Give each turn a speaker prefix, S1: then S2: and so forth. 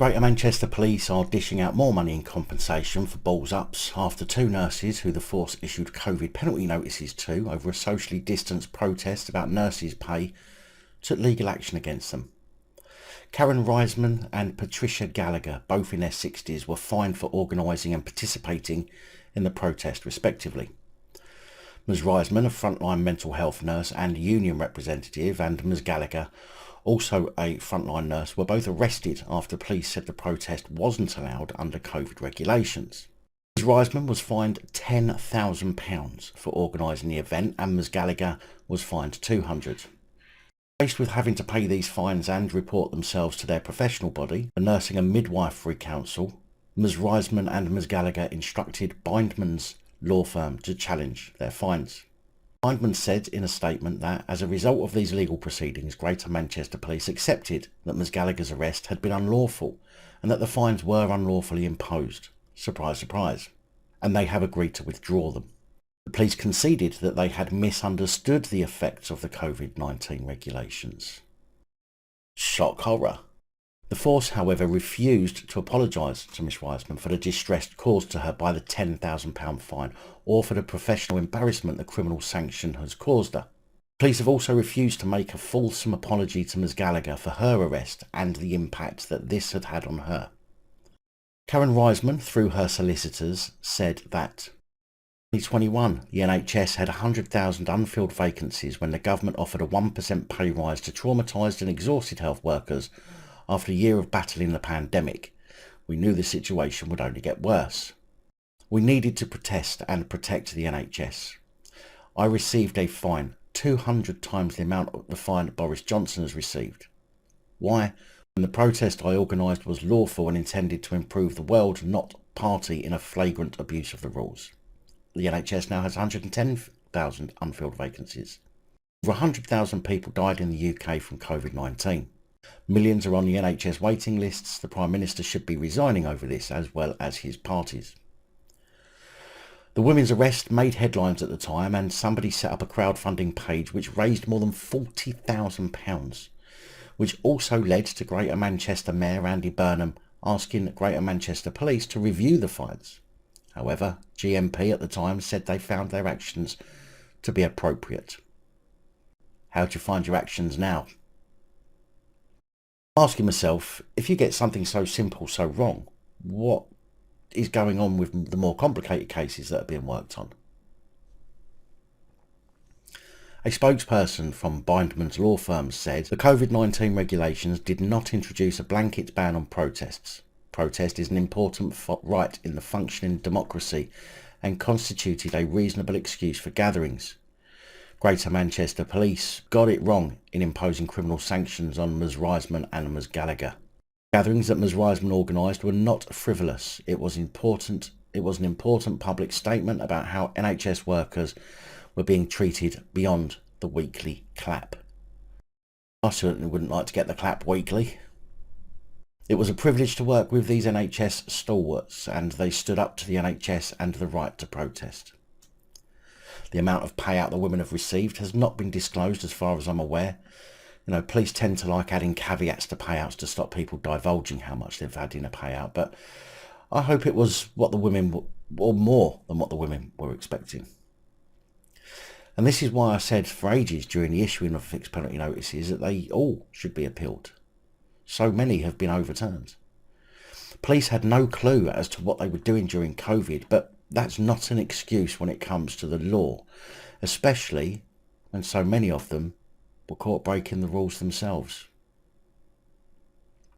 S1: Greater Manchester Police are dishing out more money in compensation for balls ups after two nurses who the force issued COVID penalty notices to over a socially distanced protest about nurses' pay took legal action against them. Reissmann and Patricia Gallagher, both in their 60s, were fined for organising and participating in the protest respectively. Ms Reissmann, a frontline mental health nurse and union representative, and Ms Gallagher, also a frontline nurse, were both arrested after police said the protest wasn't allowed under COVID regulations. Ms Reissmann was fined £10,000 for organising the event and Ms Gallagher was fined £200. Faced with having to pay these fines and report themselves to their professional body, the Nursing and Midwifery Council, Ms Reissmann and Ms Gallagher instructed Bindman's law firm to challenge their fines. Bindman said in a statement that, as a result of these legal proceedings, Greater Manchester Police accepted that Ms Gallagher's arrest had been unlawful and that the fines were unlawfully imposed. Surprise, surprise. And they have agreed to withdraw them. The police conceded that they had misunderstood the effects of the COVID-19 regulations. Shock horror. The force, however, refused to apologise to Ms Reissmann for the distress caused to her by the £10,000 fine or for the professional embarrassment the criminal sanction has caused her. Police have also refused to make a fulsome apology to Ms Gallagher for her arrest and the impact that this had had on her. Karen Reissmann, through her solicitors, said that in 2021, the NHS had 100,000 unfilled vacancies when the government offered a 1% pay rise to traumatised and exhausted health workers. After a year of battling the pandemic, we knew the situation would only get worse. We needed to protest and protect the NHS. I received a fine 200 times the amount of the fine Boris Johnson has received. Why? When the protest I organised was lawful and intended to improve the world, not party in a flagrant abuse of the rules. The NHS now has 110,000 unfilled vacancies. Over 100,000 people died in the UK from COVID-19. Millions are on the NHS waiting lists. The Prime Minister should be resigning over this, as well as his parties. The women's arrest made headlines at the time, and somebody set up a crowdfunding page which raised more than £40,000, which also led to Greater Manchester Mayor Andy Burnham asking Greater Manchester Police to review the fines. However, GMP at the time said they found their actions to be appropriate. How do you find your actions now? Asking myself, if you get something so simple so wrong, what is going on with the more complicated cases that are being worked on? A spokesperson from Bindman's law firm said the COVID-19 regulations did not introduce a blanket ban on protests. Protest is an important right in the functioning democracy and constituted a reasonable excuse for gatherings. Greater Manchester Police got it wrong in imposing criminal sanctions on Ms Reissmann and Ms Gallagher. Gatherings that Ms Reissmann organised were not frivolous. It was an important public statement about how NHS workers were being treated beyond the weekly clap. I certainly wouldn't like to get the clap weekly. It was a privilege to work with these NHS stalwarts, and they stood up to the NHS and the right to protest. The amount of payout the women have received has not been disclosed as far as I'm aware. Police tend to like adding caveats to payouts to stop people divulging how much they've had in a payout, but I hope it was what the women, or more than what the women were expecting. And this is why I said for ages during the issuing of fixed penalty notices that they all should be appealed. So many have been overturned. Police had no clue as to what they were doing during COVID, but that's not an excuse when it comes to the law, especially when so many of them were caught breaking the rules themselves.